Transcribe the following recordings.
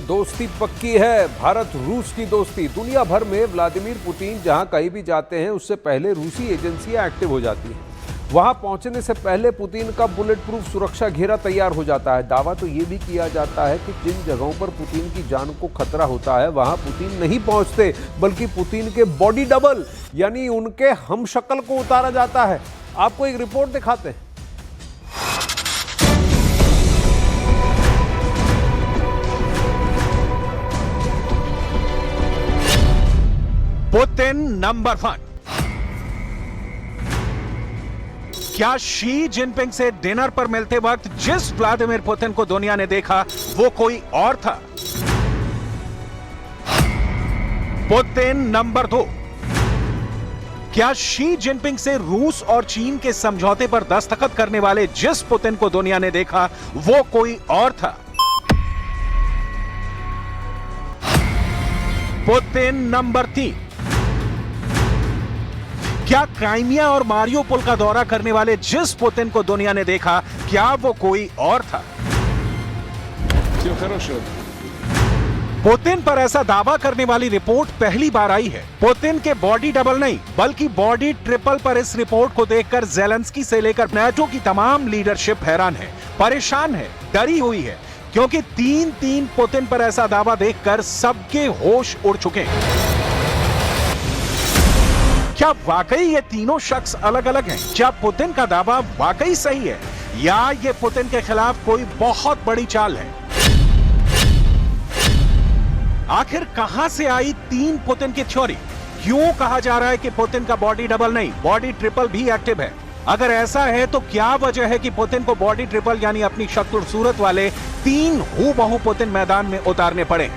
दोस्ती पक्की है। भारत रूस की दोस्ती। दुनिया भर में व्लादिमीर पुतिन जहां कहीं भी जाते हैं उससे पहले रूसी एजेंसियां एक्टिव हो जाती हैं। वहां पहुंचने से पहले पुतिन का बुलेट प्रूफ सुरक्षा घेरा तैयार हो जाता है। दावा तो ये भी किया जाता है कि जिन जगहों पर पुतिन की जान को खतरा होता है वहां पुतिन नहीं पहुंचते, बल्कि पुतिन के बॉडी डबल यानी उनके हमशक्ल को उतारा जाता है। आपको एक रिपोर्ट दिखाते हैं। Putin number 1। क्या शी जिनपिंग से डिनर पर मिलते वक्त जिस व्लादिमीर पुतिन को दुनिया ने देखा वो कोई और था? Putin number 2। क्या शी जिनपिंग से रूस और चीन के समझौते पर दस्तखत करने वाले जिस पुतिन को दुनिया ने देखा वो कोई और था? Putin number 3। क्या क्राइमिया और मारियोपोल का दौरा करने वाले जिस पुतिन को दुनिया ने देखा क्या वो कोई और था? पुतिन पर ऐसा दावा करने वाली रिपोर्ट पहली बार आई है। पुतिन के बॉडी डबल नहीं बल्कि बॉडी ट्रिपल पर इस रिपोर्ट को देखकर ज़ेलेंस्की से लेकर नाटो की तमाम लीडरशिप हैरान है, परेशान है, डरी हुई है, क्योंकि तीन पुतिन पर ऐसा दावा देखकर सबके होश उड़ चुके हैं। क्या वाकई ये तीनों शख्स अलग अलग हैं? क्या पुतिन का दावा वाकई सही है या ये पुतिन के खिलाफ कोई बहुत बड़ी चाल है? आखिर कहां से आई 3 पुतिन की थ्योरी? क्यों कहा जा रहा है कि पुतिन का बॉडी डबल नहीं बॉडी ट्रिपल भी एक्टिव है? अगर ऐसा है तो क्या वजह है कि पुतिन को बॉडी ट्रिपल यानी अपनी शक्ल सूरत वाले 3 हूबहू पुतिन मैदान में उतारने पड़े?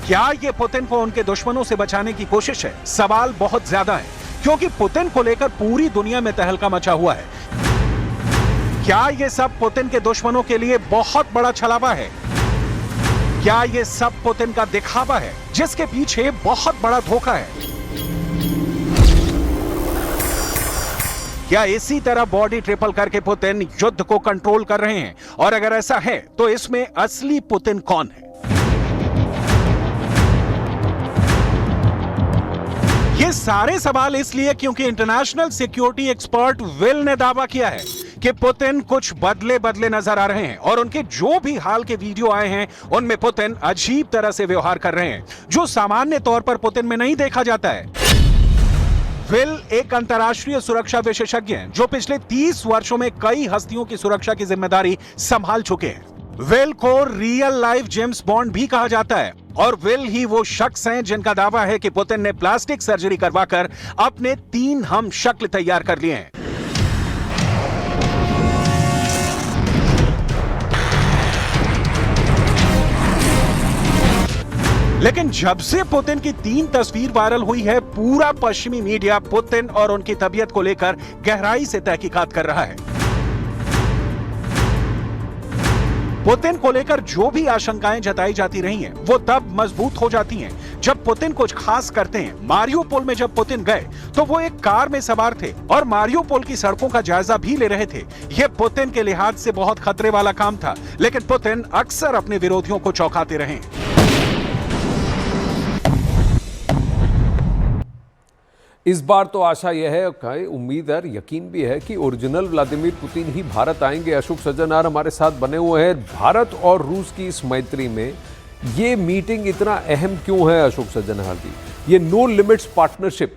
क्या ये पुतिन को उनके दुश्मनों से बचाने की कोशिश है? सवाल बहुत ज्यादा है, क्योंकि पुतिन को लेकर पूरी दुनिया में तहलका मचा हुआ है। क्या ये सब पुतिन के दुश्मनों के लिए बहुत बड़ा छलावा है? क्या ये सब पुतिन का दिखावा है जिसके पीछे बहुत बड़ा धोखा है? क्या इसी तरह बॉडी ट्रिपल करके पुतिन युद्ध को कंट्रोल कर रहे हैं? और अगर ऐसा है तो इसमें असली पुतिन कौन है? ये सारे सवाल इसलिए क्योंकि इंटरनेशनल सिक्योरिटी एक्सपर्ट विल ने दावा किया है कि पुतिन कुछ बदले नजर आ रहे हैं और उनके जो भी हाल के वीडियो आए हैं उनमें पुतिन अजीब तरह से व्यवहार कर रहे हैं जो सामान्य तौर पर पुतिन में नहीं देखा जाता है। विल एक अंतर्राष्ट्रीय सुरक्षा विशेषज्ञ हैं जो पिछले 30 वर्षों में कई हस्तियों की सुरक्षा की जिम्मेदारी संभाल चुके हैं। विल को रियल लाइफ जेम्स बॉन्ड भी कहा जाता है और विल ही वो शख्स हैं जिनका दावा है कि पुतिन ने प्लास्टिक सर्जरी करवाकर अपने 3 हम शक्ल तैयार कर लिए हैं। लेकिन जब से पुतिन की 3 तस्वीर वायरल हुई है, पूरा पश्चिमी मीडिया पुतिन और उनकी तबीयत को लेकर गहराई से तहकीकात कर रहा है। पुतिन को लेकर जो भी आशंकाएं जताई जाती रही हैं, वो तब मजबूत हो जाती हैं जब पुतिन कुछ खास करते हैं। मारियोपोल में जब पुतिन गए तो वो एक कार में सवार थे और मारियोपोल की सड़कों का जायजा भी ले रहे थे। यह पुतिन के लिहाज से बहुत खतरे वाला काम था, लेकिन पुतिन अक्सर अपने विरोधियों को चौंकाते रहे। इस बार तो आशा यह है, उम्मीद है, यकीन भी है कि ओरिजिनल व्लादिमीर पुतिन ही भारत आएंगे। अशोक सज्जनहार हमारे साथ बने हुए हैं। भारत और रूस की इस मैत्री में ये मीटिंग इतना अहम क्यों है अशोक सज्जनहार जी? ये नो लिमिट्स पार्टनरशिप,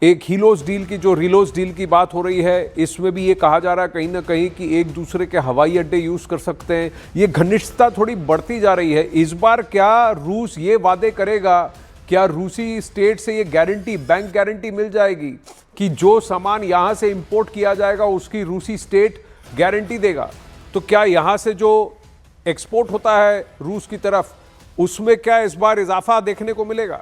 एक हीलोस डील की जो रिलोस डील की बात हो रही है, इसमें भी ये कहा जा रहा है कहीं ना कहीं कि एक दूसरे के हवाई अड्डे यूज कर सकते हैं। ये घनिष्ठता थोड़ी बढ़ती जा रही है। इस बार क्या रूस ये वादे करेगा, क्या रूसी स्टेट से ये गारंटी, बैंक गारंटी मिल जाएगी कि जो सामान यहां से इंपोर्ट किया जाएगा उसकी रूसी स्टेट गारंटी देगा? तो क्या यहां से जो एक्सपोर्ट होता है रूस की तरफ उसमें क्या इस बार इजाफा देखने को मिलेगा?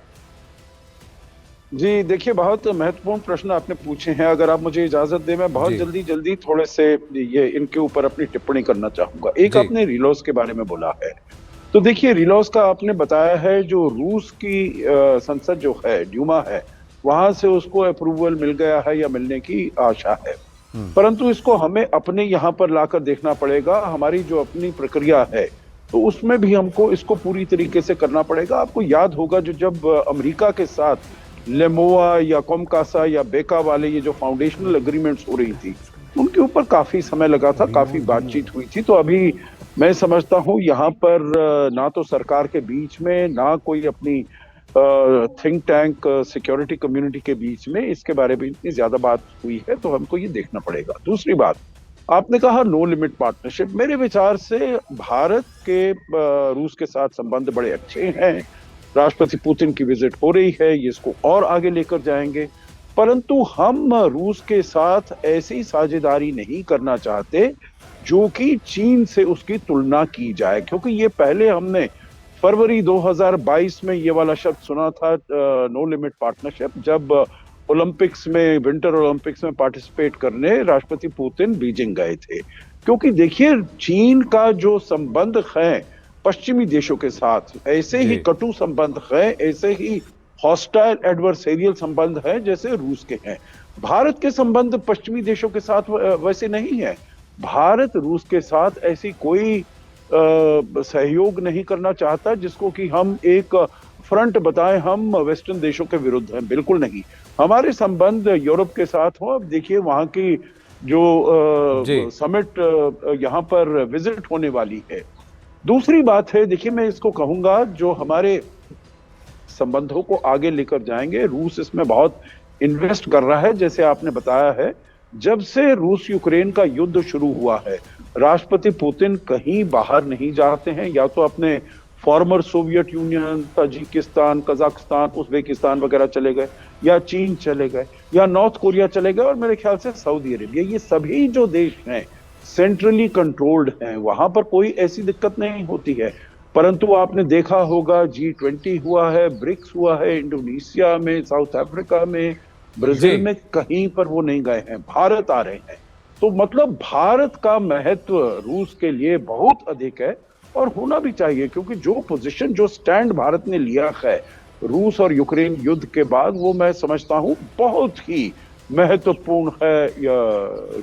जी देखिए, बहुत महत्वपूर्ण प्रश्न आपने पूछे हैं। अगर आप मुझे इजाजत दें, मैं बहुत जल्दी थोड़े से ये इनके ऊपर अपनी टिप्पणी करना चाहूंगा। एक आपने रिलोस के बारे में बोला है, तो देखिए रिलोस का आपने बताया है जो रूस की संसद जो है, ड्यूमा है, वहां से उसको अप्रूवल मिल गया है या मिलने की आशा है। परंतु इसको हमें अपने यहाँ पर लाकर देखना पड़ेगा। हमारी जो अपनी प्रक्रिया है तो उसमें भी हमको इसको पूरी तरीके से करना पड़ेगा। आपको याद होगा जब अमेरिका के साथ लेमोआ या कॉमकासा या बेका वाले ये जो फाउंडेशनल एग्रीमेंट्स हो रही थी, उनके ऊपर काफी समय लगा था, काफी बातचीत हुई थी। तो अभी मैं समझता हूँ यहाँ पर ना तो सरकार के बीच में, ना कोई अपनी थिंक टैंक सिक्योरिटी कम्युनिटी के बीच में इसके बारे में इतनी ज्यादा बात हुई है, तो हमको ये देखना पड़ेगा। दूसरी बात, आपने कहा नो लिमिट पार्टनरशिप। मेरे विचार से भारत के रूस के साथ संबंध बड़े अच्छे हैं। राष्ट्रपति पुतिन की विजिट हो रही है, ये इसको और आगे लेकर जाएंगे। परंतु हम रूस के साथ ऐसी साझेदारी नहीं करना चाहते जो कि चीन से उसकी तुलना की जाए, क्योंकि ये पहले हमने फरवरी 2022 में ये वाला शब्द सुना था, नो लिमिट पार्टनरशिप, जब ओलंपिक्स में, विंटर ओलंपिक्स में पार्टिसिपेट करने राष्ट्रपति पुतिन बीजिंग गए थे। क्योंकि देखिए, चीन का जो संबंध है पश्चिमी देशों के साथ, ऐसे ही कटु संबंध है, ऐसे ही हॉस्टाइल एडवर्सेरियल संबंध है जैसे रूस के हैं। भारत के संबंध पश्चिमी देशों के साथ वैसे नहीं है। भारत रूस के साथ ऐसी कोई सहयोग नहीं करना चाहता जिसको कि हम एक फ्रंट बताएं हम वेस्टर्न देशों के विरुद्ध हैं, बिल्कुल नहीं। हमारे संबंध यूरोप के साथ हो। अब देखिए, वहां की जो समिट यहाँ पर विजिट होने वाली है। दूसरी बात है, देखिए मैं इसको कहूंगा, जो हमारे संबंधों को आगे लेकर जाएंगे, रूस इसमें बहुत इन्वेस्ट कर रहा है। जैसे आपने बताया है, जब से रूस यूक्रेन का युद्ध शुरू हुआ है, राष्ट्रपति पुतिन कहीं बाहर नहीं जाते हैं, या तो अपने former Soviet union, Tajikistan, Kazakhstan, Uzbekistan वगैरह चले गए, या चीन चले गए, या नॉर्थ कोरिया चले गए, और मेरे ख्याल से सऊदी अरेबिया। ये सभी जो देश हैं सेंट्रली कंट्रोल्ड हैं, वहां पर कोई ऐसी दिक्कत नहीं होती है। परंतु आपने देखा होगा, G20 हुआ है, ब्रिक्स हुआ है, इंडोनेशिया में, साउथ अफ्रीका में, ब्राजील में, कहीं पर वो नहीं गए हैं, भारत आ रहे हैं। तो मतलब भारत का महत्व रूस के लिए बहुत अधिक है, और होना भी चाहिए, क्योंकि जो पोजीशन, जो स्टैंड भारत ने लिया है रूस और यूक्रेन युद्ध के बाद, वो मैं समझता हूं बहुत ही महत्वपूर्ण है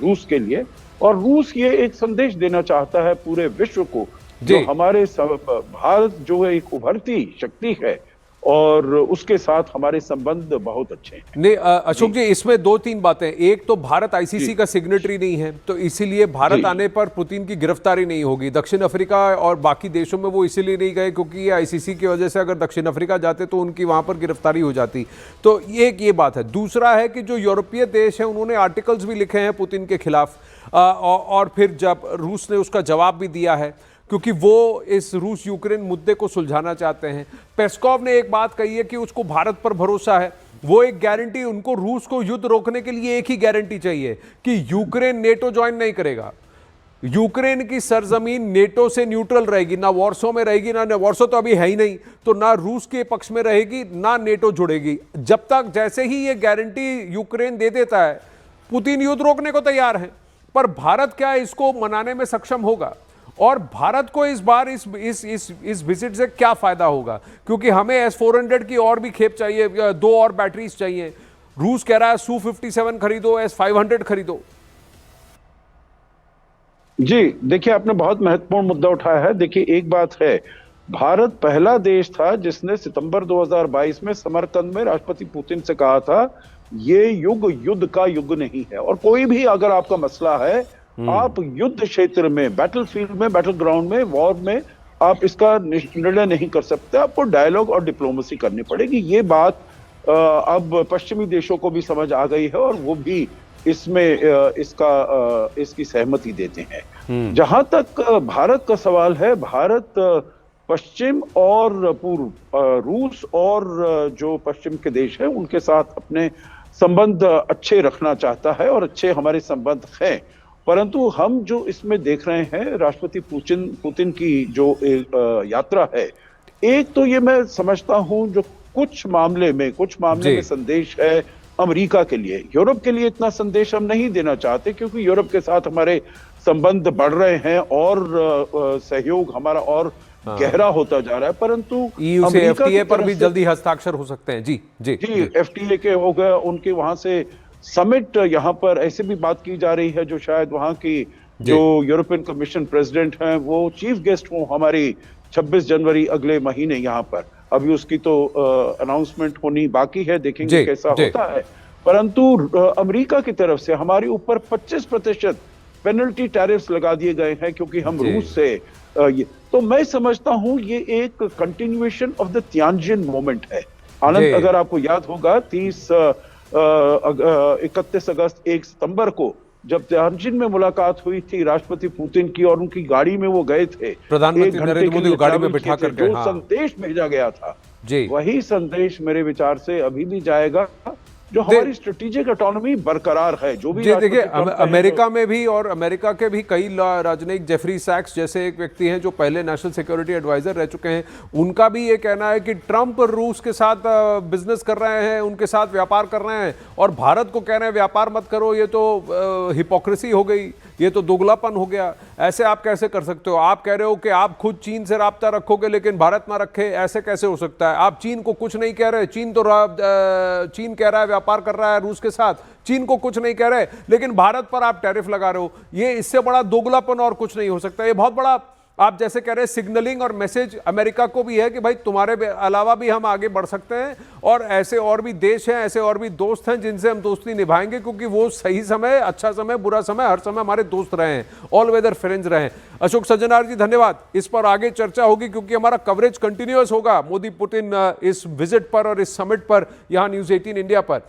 रूस के लिए। और रूस ये एक संदेश देना चाहता है पूरे विश्व को, जो हमारे भारत जो है एक उभरती शक्ति है, और उसके साथ हमारे संबंध बहुत अच्छे हैं। नहीं अशोक जी, इसमें दो तीन बातें। एक तो भारत आईसीसी का सिग्नेटरी नहीं है, तो इसीलिए भारत आने पर पुतिन की गिरफ्तारी नहीं होगी। दक्षिण अफ्रीका और बाकी देशों में वो इसीलिए नहीं गए क्योंकि ये आईसीसी की वजह से अगर दक्षिण अफ्रीका जाते तो उनकी वहां पर गिरफ्तारी हो जाती। तो एक ये बात है। दूसरा है कि जो यूरोपीय देश है उन्होंने आर्टिकल्स भी लिखे हैं पुतिन के खिलाफ, और फिर जब रूस ने उसका जवाब भी दिया है, क्योंकि वो इस रूस यूक्रेन मुद्दे को सुलझाना चाहते हैं। पेस्कोव ने एक बात कही है कि उसको भारत पर भरोसा है। वो एक गारंटी, उनको रूस को युद्ध रोकने के लिए एक ही गारंटी चाहिए कि यूक्रेन नेटो ज्वाइन नहीं करेगा। यूक्रेन की सरजमीन नेटो से न्यूट्रल रहेगी, ना वॉर्सो में रहेगी, ना वॉर्सो तो अभी है ही नहीं, तो ना रूस के पक्ष में रहेगी, ना नेटो जुड़ेगी। जब तक, जैसे ही ये गारंटी यूक्रेन दे देता है, पुतिन युद्ध रोकने को तैयार है। पर भारत क्या इसको मनाने में सक्षम होगा? और भारत को इस बार इस विजिट से क्या फायदा होगा? क्योंकि हमें S-400 की और भी खेप चाहिए, 2 और बैटरीज चाहिए। रूस कह रहा है Su-57 खरीदो, S-500 खरीदो। जी देखिए, आपने बहुत महत्वपूर्ण मुद्दा उठाया है। देखिए, एक बात है, भारत पहला देश था जिसने सितंबर 2022 में समरकंद में राष्ट्रपति पुतिन से कहा था, ये युग युद्ध का युग नहीं है, और कोई भी अगर आपका मसला है, आप युद्ध क्षेत्र में, बैटलफील्ड में, बैटल ग्राउंड में, वॉर में आप इसका निर्णय नहीं कर सकते। आपको डायलॉग और डिप्लोमेसी करनी पड़ेगी। ये बात अब पश्चिमी देशों को भी समझ आ गई है, और वो भी इसमें इसकी सहमति देते हैं। जहां तक भारत का सवाल है, भारत पश्चिम और पूर्व, रूस और जो पश्चिम के देश हैं उनके साथ अपने संबंध अच्छे रखना चाहता है, और अच्छे हमारे संबंध हैं। परंतु हम जो इसमें देख रहे हैं, राष्ट्रपति पुतिन की जो यात्रा है, एक तो ये मैं समझता हूं जो कुछ मामले में संदेश है अमेरिका के लिए। यूरोप के लिए इतना संदेश हम नहीं देना चाहते, क्योंकि यूरोप के साथ हमारे संबंध बढ़ रहे हैं और सहयोग हमारा और गहरा होता जा रहा है। परंतु EU से FTA पर भी जल्दी हस्ताक्षर हो सकते हैं। जी जी जी, FTA के हो गए, उनके वहां से समिट, यहाँ पर ऐसे भी बात की जा रही है जो शायद वहां की जो यूरोपियन कमीशन प्रेसिडेंट हैं वो चीफ गेस्ट हों हमारी 26 जनवरी अगले महीने यहाँ पर। अभी उसकी तो अनाउंसमेंट होनी बाकी है, देखेंगे कैसा होता है। परंतु अमेरिका की तरफ से हमारे ऊपर 25% पेनल्टी टैरिफ्स लगा दिए गए हैं क्योंकि हम रूस से तो मैं समझता हूं ये एक continuation of the Tianjin moment है। आनंद, अगर आपको याद होगा 31 अगस्त 1 सितंबर को जब तियानजिन में मुलाकात हुई थी राष्ट्रपति पुतिन की और उनकी गाड़ी में वो गए थे, प्रधानमंत्री नरेंद्र मोदी को गाड़ी में बिठा कर जो संदेश भेजा गया था वही संदेश मेरे विचार से अभी भी जाएगा, जो हमारी स्ट्रेटेजिक ऑटोनॉमी बरकरार है। जो भी देखिए अमेरिका में भी और अमेरिका के भी कई राजनयिक, जेफरी सैक्स जैसे एक व्यक्ति हैं जो पहले नेशनल सिक्योरिटी एडवाइजर रह चुके हैं, उनका भी ये कहना है कि ट्रंप रूस के साथ बिजनेस कर रहे हैं, उनके साथ व्यापार कर रहे हैं और भारत को कह रहे हैं व्यापार मत करो, ये तो हिपोक्रेसी हो गई, ये तो दोगलापन हो गया। ऐसे आप कैसे कर सकते हो? आप कह रहे हो कि आप खुद चीन से राब्ता रखोगे लेकिन भारत ना रखे, ऐसे कैसे हो सकता है? आप चीन को कुछ नहीं कह रहे, चीन कह रहा है व्यापार कर रहा है रूस के साथ, चीन को कुछ नहीं कह रहे, लेकिन भारत पर आप टैरिफ लगा रहे हो। ये इससे बड़ा दोगलापन और कुछ नहीं हो सकता। ये बहुत बड़ा, आप जैसे कह रहे हैं, सिग्नलिंग और मैसेज अमेरिका को भी है कि भाई तुम्हारे अलावा भी हम आगे बढ़ सकते हैं और ऐसे और भी देश हैं, ऐसे और भी दोस्त हैं जिनसे हम दोस्ती निभाएंगे क्योंकि वो सही समय, अच्छा समय, बुरा समय, हर समय हमारे दोस्त रहे हैं, ऑल वेदर फ्रेंड्स रहे हैं। अशोक सज्जनार जी धन्यवाद। इस पर आगे चर्चा होगी क्योंकि हमारा कवरेज कंटिन्यूअस होगा मोदी पुतिन इस विजिट पर और इस समिट पर यहाँ न्यूज़ 18 इंडिया पर।